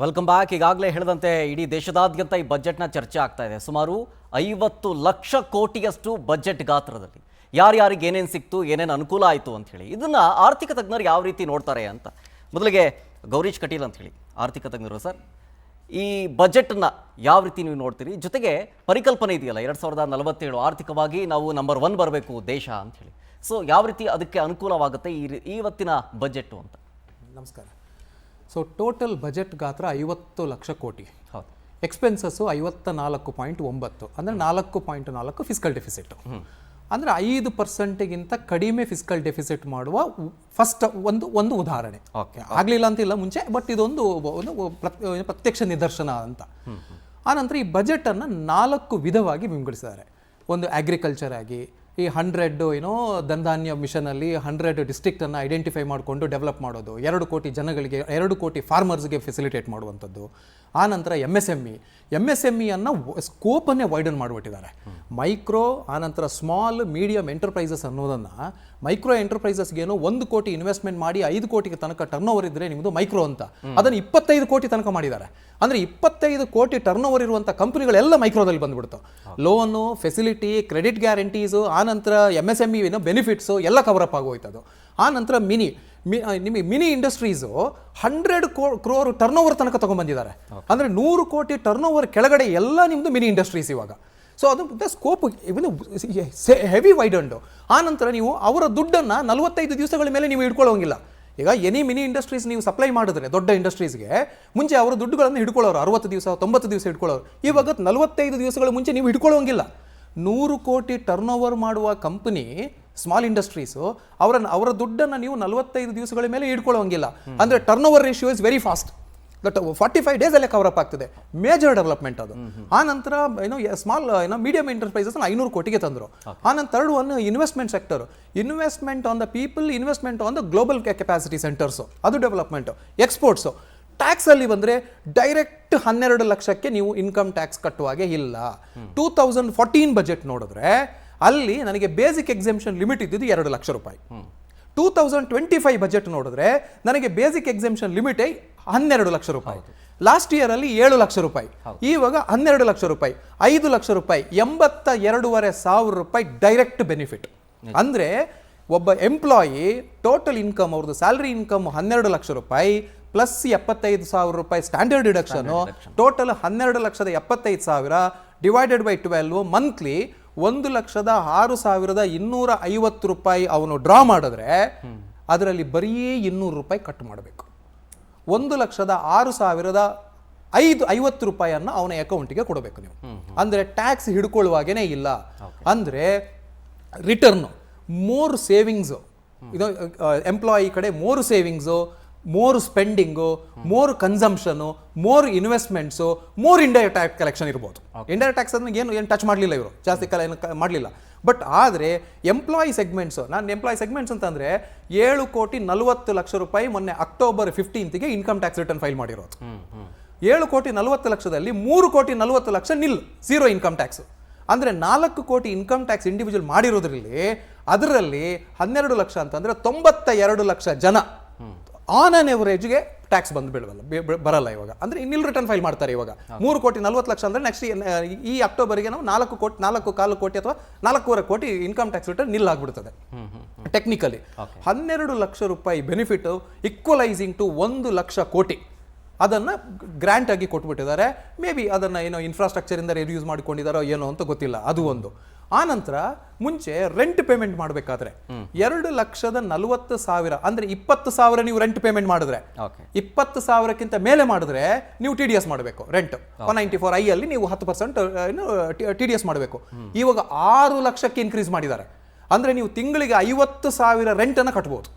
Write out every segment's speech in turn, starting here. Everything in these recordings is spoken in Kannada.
Welcome back. ಈಗಾಗಲೇ ಹೇಳಿದಂತೆ ಇಡೀ ದೇಶದಾದ್ಯಂತ ಈ ಬಜೆಟ್ನ ಚರ್ಚೆ ಆಗ್ತಾ ಇದೆ. ಸುಮಾರು 50 ಲಕ್ಷ ಕೋಟಿಯಷ್ಟು ಬಜೆಟ್ ಗಾತ್ರದಲ್ಲಿ ಯಾರ್ಯಾರಿಗೆ ಏನೇನು ಸಿಕ್ತು, ಏನೇನು ಅನುಕೂಲ ಆಯಿತು ಅಂತ ಹೇಳಿ ಇದನ್ನು ಆರ್ಥಿಕ ತಜ್ಞರು ಯಾವ ರೀತಿ ನೋಡ್ತಾರೆ ಅಂತ ಮೊದಲಿಗೆ ಗೌರೀಶ್ ಕಟೀಲ್ ಅಂತ ಹೇಳಿ ಆರ್ಥಿಕ ತಜ್ಞರು. ಸರ್, ಈ ಬಜೆಟನ್ನು ಯಾವ ರೀತಿ ನೀವು ನೋಡ್ತೀರಿ? ಜೊತೆಗೆ ಪರಿಕಲ್ಪನೆ ಇದೆಯಲ್ಲ 2047 ಆರ್ಥಿಕವಾಗಿ ನಾವು ನಂಬರ್ 1 ಬರಬೇಕು ದೇಶ ಅಂತ ಹೇಳಿ. ಸೊ ಯಾವ ರೀತಿ ಅದಕ್ಕೆ ಅನುಕೂಲವಾಗುತ್ತೆ ಇವತ್ತಿನ ಬಜೆಟ್ಟು ಅಂತ? ನಮಸ್ಕಾರ. ಸೊ ಟೋಟಲ್ ಬಜೆಟ್ ಗಾತ್ರ 50 ಲಕ್ಷ ಕೋಟಿ. ಹೌದು. ಎಕ್ಸ್ಪೆನ್ಸಸ್ಸು 54.9 ಅಂದರೆ 4.4 ಫಿಸ್ಕಲ್ ಡೆಫಿಸಿಟ್. ಅಂದರೆ 5%ಗಿಂತ ಕಡಿಮೆ ಫಿಸ್ಕಲ್ ಡೆಫಿಸಿಟ್ ಮಾಡುವ ಫಸ್ಟ್ ಒಂದು ಉದಾಹರಣೆ. ಆಗಲಿಲ್ಲ ಅಂತಿಲ್ಲ ಮುಂಚೆ, ಬಟ್ ಇದೊಂದು ಪ್ರತ್ಯಕ್ಷ ನಿದರ್ಶನ ಅಂತ. ಆನಂತರ ಈ ಬಜೆಟನ್ನು 4 ವಿಧವಾಗಿ ವಿಂಗಡಿಸಿದ್ದಾರೆ. ಒಂದು ಅಗ್ರಿಕಲ್ಚರ್ ಆಗಿ, ಈ 100 ಧನಧಾನ್ಯ ಮಿಷನಲ್ಲಿ 100 ಡಿಸ್ಟ್ರಿಕ್ಟನ್ನು ಐಡೆಂಟಿಫೈ ಮಾಡಿಕೊಂಡು ಡೆವಲಪ್ ಮಾಡೋದು, 2 ಕೋಟಿ ಜನಗಳಿಗೆ 2 ಕೋಟಿ ಫಾರ್ಮರ್ಸ್ಗೆ ಫೆಸಿಲಿಟೇಟ್ ಮಾಡುವಂಥದ್ದು. ಆನಂತರ ಎಮ್ ಎಸ್ ಎಮ್ ಇಯನ್ನು ಸ್ಕೋಪನ್ನೇ ವೈಡನ್ ಮಾಡಿಬಿಟ್ಟಿದ್ದಾರೆ. ಮೈಕ್ರೋ, ಆನಂತರ ಸ್ಮಾಲ್ ಮೀಡಿಯಂ ಎಂಟರ್ಪ್ರೈಸಸ್ ಅನ್ನೋದನ್ನು ಮೈಕ್ರೋ ಎಂಟರ್ಪ್ರೈಸಸ್ಗೇನೋ 1 ಕೋಟಿ ಇನ್ವೆಸ್ಟ್ಮೆಂಟ್ ಮಾಡಿ 5 ಕೋಟಿಗೆ ತನಕ ಟರ್ನ್ ಓವರ್ ಇದ್ದರೆ ನಿಮ್ಮದು ಮೈಕ್ರೋ ಅಂತ, ಅದನ್ನು 25 ಕೋಟಿ ತನಕ ಮಾಡಿದ್ದಾರೆ. ಅಂದರೆ 25 ಕೋಟಿ ಟರ್ನ್ ಓವರ್ ಇರುವಂಥ ಕಂಪನಿಗಳೆಲ್ಲ ಮೈಕ್ರೋದಲ್ಲಿ ಬಂದ್ಬಿಡ್ತು. ಲೋನು, ಫೆಸಿಲಿಟಿ, ಕ್ರೆಡಿಟ್ ಗ್ಯಾರಂಟೀಸು, ಆನಂತರ ಎಮ್ ಎಸ್ ಎಮ್ ಇನ ಬೆನಿಫಿಟ್ಸು ಎಲ್ಲ ಕವರಪ್ ಆಗೋಯ್ತದು. ಆನಂತರ ನಿಮಗೆ mini industries 100 crore turn over ತನಕ ತೊಗೊಂಡ್ಬಂದಿದ್ದಾರೆ. ಅಂದರೆ 100 ಕೋಟಿ ಟರ್ನ್ ಓವರ್ ಕೆಳಗಡೆ ಎಲ್ಲ ನಿಮ್ಮದು ಮಿನಿ ಇಂಡಸ್ಟ್ರೀಸ್ ಇವಾಗ. ಸೊ ಅದು ಸ್ಕೋಪ್ ಹೆವಿ ವೈಡಂಡು. ಆನಂತರ ನೀವು ಅವರ ದುಡ್ಡನ್ನು 45 ದಿವಸಗಳ ಮೇಲೆ ನೀವು ಹಿಡ್ಕೊಳ್ಳೋಂಗಿಲ್ಲ. ಈಗ ಎನಿ ಮಿನಿ ಇಂಡಸ್ಟ್ರೀಸ್ ನೀವು ಸಪ್ಲೈ ಮಾಡಿದ್ರೆ ದೊಡ್ಡ ಇಂಡಸ್ಟ್ರೀಸ್ಗೆ ಮುಂಚೆ ಅವರ ದುಡ್ಡುಗಳನ್ನು ಹಿಡ್ಕೊಳ್ಳೋರು 60 ದಿವಸ 90 ದಿವಸ ಹಿಡ್ಕೊಳ್ಳೋರು. ಇವಾಗ 45 ದಿವಸಗಳ ಮುಂಚೆ ನೀವು ಹಿಡ್ಕೊಳ್ಳೋಂಗಿಲ್ಲ. 100 ಕೋಟಿ ಟರ್ನ್ ಓವರ್ ಮಾಡುವ ಕಂಪನಿ ಸ್ಮಾಲ್ ಇಂಡಸ್ಟ್ರೀಸು ಅವರ ದುಡ್ಡನ್ನು ನೀವು 45 ದಿವಸಗಳ ಮೇಲೆ ಹಿಡ್ಕೊಳ್ಳೋಂಗಿಲ್ಲ. ಅಂದರೆ turnover ratio is very fast. But 45 ಡೇಸಲ್ಲೇ ಕವರಪ್ ಆಗ್ತದೆ. ಮೇಜರ್ ಡೆವಲಪ್ಮೆಂಟ್ ಅದು. ಆನಂತರ ಸ್ಮಾಲ್ ಮೀಡಿಯಂ ಎಂಟರ್ಪ್ರೈಸಸ್ 500 ಕೋಟಿಗೆ ತಂದರು. ಆನಂತರ third one investment sector, investment on the people, investment on the global capacity centres, ಅದು ಡೆವಲಪ್ಮೆಂಟು. ಎಕ್ಸ್ಪೋರ್ಟ್ಸು, ಟ್ಯಾಕ್ಸಲ್ಲಿ ಬಂದರೆ ಡೈರೆಕ್ಟ್ 12 ಲಕ್ಷಕ್ಕೆ ನೀವು ಇನ್ಕಮ್ ಟ್ಯಾಕ್ಸ್ ಕಟ್ಟುವಾಗೆ ಇಲ್ಲ. 2014 ಬಜೆಟ್ ನೋಡಿದ್ರೆ ಅಲ್ಲಿ ನನಗೆ ಬೇಸಿಕ್ ಎಕ್ಸೆಂಪ್ಷನ್ ಲಿಮಿಟ್ ಇದ್ದಿದ್ದು 2 ಲಕ್ಷ ರೂಪಾಯಿ. 2025 ಬಜೆಟ್ ನೋಡಿದ್ರೆ ನನಗೆ ಬೇಸಿಕ್ ಎಕ್ಸೆಂಪ್ಷನ್ ಲಿಮಿಟ್ 12 ಲಕ್ಷ ರೂಪಾಯಿ. ಲಾಸ್ಟ್ ಇಯರ್ ಅಲ್ಲಿ 7 ಲಕ್ಷ ರೂಪಾಯಿ, ಇವಾಗ 12 ಲಕ್ಷ ರೂಪಾಯಿ, 5 ಲಕ್ಷ ರೂಪಾಯಿ, 82,500 ರೂಪಾಯಿ ಡೈರೆಕ್ಟ್ ಬೆನಿಫಿಟ್. ಅಂದರೆ ಒಬ್ಬ ಎಂಪ್ಲಾಯಿ ಟೋಟಲ್ ಇನ್ಕಮ್, ಅವ್ರದ್ದು ಸ್ಯಾಲರಿ ಇನ್ಕಮ್ 12 ಲಕ್ಷ ರೂಪಾಯಿ ಪ್ಲಸ್ 75,000 ರೂಪಾಯಿ standard deduction, total 12,75,000 divided by 12 monthly 1,06,250 ರೂಪಾಯಿ ಅವನು ಡ್ರಾ ಮಾಡಿದ್ರೆ ಅದರಲ್ಲಿ ಬರೀ 200 ರೂಪಾಯಿ ಕಟ್ ಮಾಡಬೇಕು. 1,06,550 ರೂಪಾಯಿಯನ್ನು ಅವನ ಅಕೌಂಟಿಗೆ ಕೊಡಬೇಕು ನೀವು. ಅಂದರೆ ಟ್ಯಾಕ್ಸ್ ಹಿಡ್ಕೊಳ್ಳುವಾಗೇನೆ ಇಲ್ಲ. ಅಂದರೆ ರಿಟರ್ನು, ಮೋರ್ ಸೇವಿಂಗ್ಸು, ಇದು ಎಂಪ್ಲಾಯಿ ಕಡೆ more savings, more spending, more consumption, more investments, more indirect tax collection ಇರ್ಬೋದು. ಇಂಡೈರೆಕ್ಟ್ ಟ್ಯಾಕ್ಸ್ ಅದನ್ನ ಏನು ಟಚ್ ಮಾಡಲಿಲ್ಲ, ಇವರು ಜಾಸ್ತಿ ಮಾಡಲಿಲ್ಲ. ಬಟ್ ಆದರೆ ಎಂಪ್ಲಾಯಿ ಸೆಗ್ಮೆಂಟ್ಸು, ನಾನು ಎಂಪ್ಲಾಯಿ ಸೆಗ್ಮೆಂಟ್ಸ್ ಅಂತಂದರೆ 7,40 ಲಕ್ಷ ರೂಪಾಯಿ ಮೊನ್ನೆ ಅಕ್ಟೋಬರ್ 15ಗೆ ಇನ್ಕಮ್ ಟ್ಯಾಕ್ಸ್ ರಿಟರ್ನ್ ಫೈಲ್ ಮಾಡಿರೋದು. 7,40 ಲಕ್ಷದಲ್ಲಿ 3,40 ಲಕ್ಷ ಝೀರೋ ಇನ್ಕಮ್ ಟ್ಯಾಕ್ಸ್. ಅಂದರೆ 4 ಕೋಟಿ ಇನ್ಕಮ್ ಟ್ಯಾಕ್ಸ್ ಇಂಡಿವಿಜುವಲ್ ಮಾಡಿರೋದ್ರಲ್ಲಿ ಅದರಲ್ಲಿ 12 ಲಕ್ಷ ಅಂತಂದರೆ 92 ಲಕ್ಷ ಜನ ಆನ್ ಆನ್ ಎವರೇಜ್ಗೆ ಟ್ಯಾಕ್ಸ್ ಬರಲ್ಲ ಇವಾಗ. ಅಂದರೆ ಇನ್ನಿಲ್ ರಿಟರ್ನ್ ಫೈಲ್ ಮಾಡ್ತಾರೆ ಇವಾಗ. 3,40 ಲಕ್ಷ ಅಂದರೆ ನೆಕ್ಸ್ಟ್ ಈ ಅಕ್ಟೋಬರ್ಗೆ ನಾವು 4,4 ಕೋಟಿ ಅಥವಾ 4.25 ಕೋಟಿ ಇನ್ಕಮ್ ಟ್ಯಾಕ್ಸ್ ರಿಟರ್ನ್ ನಿಲ್ ಆಗ್ಬಿಡ್ತದೆ ಟೆಕ್ನಿಕಲಿ. 12 ಲಕ್ಷ ರೂಪಾಯಿ ಬೆನಿಫಿಟ್ ಈಕ್ವಲೈಸಿಂಗ್ ಟು 1 ಲಕ್ಷ ಕೋಟಿ ಅದನ್ನು ಗ್ರ್ಯಾಂಟ್ ಆಗಿ ಕೊಟ್ಬಿಟ್ಟಿದ್ದಾರೆ. ಮೇ ಬಿ ಅದನ್ನು ಇನ್ಫ್ರಾಸ್ಟ್ರಕ್ಚರಿಂದ ರಿಯೂಸ್ ಮಾಡಿಕೊಂಡಿದ್ದಾರೋ ಏನೋ ಅಂತ ಗೊತ್ತಿಲ್ಲ, ಅದು ಒಂದು. ಆನಂತರ ಮುಂಚೆ ರೆಂಟ್ ಪೇಮೆಂಟ್ ಮಾಡಬೇಕಾದ್ರೆ 2,40,000 ಅಂದರೆ 20,000 ನೀವು ರೆಂಟ್ ಪೇಮೆಂಟ್ ಮಾಡಿದ್ರೆ, 20,000ಕ್ಕಿಂತ ಮೇಲೆ ಮಾಡಿದ್ರೆ ನೀವು TDS ಮಾಡಬೇಕು. ರೆಂಟ್ 194I ಅಲ್ಲಿ ನೀವು 10% TDS ಮಾಡಬೇಕು. ಇವಾಗ 6 ಲಕ್ಷಕ್ಕೆ ಇನ್ಕ್ರೀಸ್ ಮಾಡಿದ್ದಾರೆ. ಅಂದರೆ ನೀವು ತಿಂಗಳಿಗೆ 50,000 ರೆಂಟನ್ನು ಕಟ್ಬೋದು.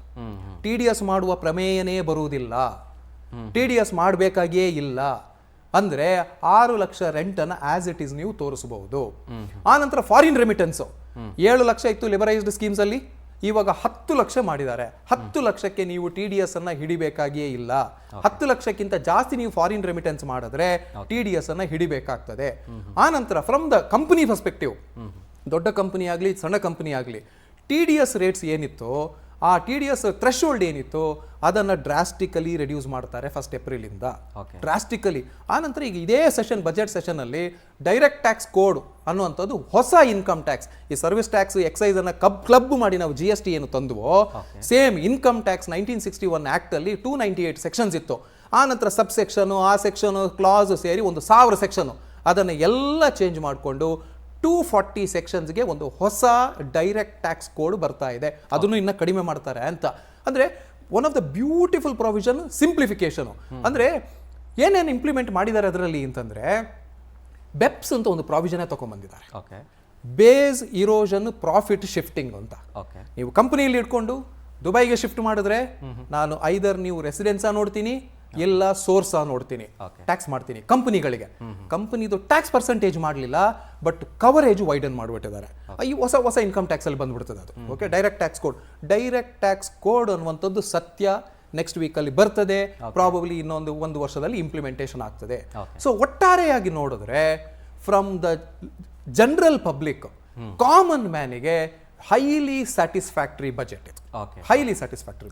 TDS ಮಾಡುವ ಪ್ರಮೇಯನೇ ಬರುವುದಿಲ್ಲ, TDS ಮಾಡಬೇಕಾಗಿಯೇ ಇಲ್ಲ. ಅಂದರೆ 6 ಲಕ್ಷ ರೆಂಟನ್ನು ಆಸ್ ಇಟ್ ಈಸ್ ನೀವು ತೋರಿಸಬಹುದು. ಆನಂತರ ಫಾರಿನ್ ರೆಮಿಟೆನ್ಸು 7 ಲಕ್ಷ ಇತ್ತು ಲಿಬರೈಸ್ಡ್ ಸ್ಕೀಮ್ಸ್ ಅಲ್ಲಿ, ಇವಾಗ 10 ಲಕ್ಷ ಮಾಡಿದ್ದಾರೆ. 10 ಲಕ್ಷಕ್ಕೆ ನೀವು TDS ಅನ್ನ ಹಿಡಿಬೇಕಾಗಿಯೇ ಇಲ್ಲ. 10 ಲಕ್ಷಕ್ಕಿಂತ ಜಾಸ್ತಿ ನೀವು ಫಾರಿನ್ ರೆಮಿಟೆನ್ಸ್ ಮಾಡಿದ್ರೆ TDS ಅನ್ನ ಹಿಡಿಬೇಕಾಗ್ತದೆ. ಆನಂತರ ಫ್ರಮ್ ದ ಕಂಪನಿ ಪರ್ಸ್ಪೆಕ್ಟಿವ್, ದೊಡ್ಡ ಕಂಪನಿ ಆಗಲಿ ಸಣ್ಣ ಕಂಪನಿ ಆಗಲಿ TDS ರೇಟ್ಸ್ ಏನಿತ್ತು ಆ TDS ಥ್ರೆಶೋಲ್ಡ್ ಏನಿತ್ತು ಅದನ್ನು ಡ್ರಾಸ್ಟಿಕಲಿ ರಿಡ್ಯೂಸ್ ಮಾಡ್ತಾರೆ 1 ಏಪ್ರಿಲಿಂದ, ಡ್ರಾಸ್ಟಿಕಲಿ. ಆನಂತರ ಈಗ ಇದೇ ಬಜೆಟ್ ಸೆಷನಲ್ಲಿ ಡೈರೆಕ್ಟ್ ಟ್ಯಾಕ್ಸ್ ಕೋಡ್ ಅನ್ನುವಂಥದ್ದು ಹೊಸ ಇನ್ಕಮ್ ಟ್ಯಾಕ್ಸ್, ಈ ಸರ್ವಿಸ್ ಟ್ಯಾಕ್ಸ್ ಎಕ್ಸೈಸ್ ಅನ್ನ ಕ್ಲಬ್ ಮಾಡಿ ನಾವು GST ಏನು ತಂದುವೋ, ಸೇಮ್ ಇನ್ಕಮ್ ಟ್ಯಾಕ್ಸ್ 1961 ಆಕ್ಟ್ ಅಲ್ಲಿ 298 ಸೆಕ್ಷನ್ಸ್ ಇತ್ತು. ಆನಂತರ ಸಬ್ ಸೆಕ್ಷನು, ಆ ಸೆಕ್ಷನು, ಕ್ಲಾಸ್ ಸೇರಿ 1000 ಸೆಕ್ಷನು, ಅದನ್ನು ಎಲ್ಲ ಚೇಂಜ್ ಮಾಡಿಕೊಂಡು 240 ಸೆಕ್ಷನ್ಸ್ಗೆ ಒಂದು ಹೊಸ ಡೈರೆಕ್ಟ್ ಟ್ಯಾಕ್ಸ್ ಕೋಡ್ ಬರ್ತಾ ಇದೆ. ಅದನ್ನು ಇನ್ನು ಕಡಿಮೆ ಮಾಡ್ತಾರೆ ಅಂತ. ಅಂದರೆ one of the beautiful provision simplification. ಅಂದರೆ ಏನೇನು ಇಂಪ್ಲಿಮೆಂಟ್ ಮಾಡಿದ್ದಾರೆ ಅದರಲ್ಲಿ ಅಂತಂದರೆ, ಬೆಪ್ಸ್ ಅಂತ ಒಂದು ಪ್ರಾವಿಷನ್ ತಗೊಂಡ್ಬಂದಿದ್ದಾರೆ, ಬೇಸ್ ಇರೋಷನ್ ಪ್ರಾಫಿಟ್ ಶಿಫ್ಟಿಂಗ್ ಅಂತ. ನೀವು ಕಂಪನಿಯಲ್ಲಿ ಇಟ್ಕೊಂಡು ದುಬೈಗೆ ಶಿಫ್ಟ್ ಮಾಡಿದ್ರೆ ನಾನು ಐದರ್ ನೀವು ರೆಸಿಡೆನ್ಸಾ ನೋಡ್ತೀನಿ ಇಲ್ಲ ಸೋರ್ಸಾ ನೋಡ್ತೀನಿ, ಟ್ಯಾಕ್ಸ್ ಮಾಡ್ತೀನಿ ಕಂಪನಿಗಳಿಗೆ. ಕಂಪನಿದು ಟ್ಯಾಕ್ಸ್ ಪರ್ಸೆಂಟೇಜ್ ಮಾಡಲಿಲ್ಲ, ಬಟ್ ಕವರೇಜ್ ವೈಡನ್ ಮಾಡಿಬಿಟ್ಟಿದ್ದಾರೆ. ಈ ಹೊಸ ಇನ್ಕಮ್ ಟ್ಯಾಕ್ಸ್ ಅಲ್ಲಿ ಬಂದ್ಬಿಡ್ತದೆ ಅದು. ಓಕೆ, ಡೈರೆಕ್ಟ್ ಟ್ಯಾಕ್ಸ್ ಕೋಡ್ ಅನ್ನುವಂಥದ್ದು ಸತ್ಯ ನೆಕ್ಸ್ಟ್ ವೀಕಲ್ಲಿ ಬರ್ತದೆ, ಪ್ರಾಬಬ್ಲಿ ಇನ್ನೊಂದು 1 ವರ್ಷದಲ್ಲಿ ಇಂಪ್ಲಿಮೆಂಟೇಷನ್ ಆಗ್ತದೆ. ಸೊ ಒಟ್ಟಾರೆಯಾಗಿ ನೋಡಿದ್ರೆ from the general public, common ಮ್ಯಾನಿಗೆ ಹೈಲಿ ಸ್ಯಾಟಿಸ್ಫ್ಯಾಕ್ಟರಿ ಬಜೆಟ್ ಇದು, ಹೈಲಿ ಸ್ಯಾಟಿಸ್ಫ್ಯಾಕ್ಟರಿ.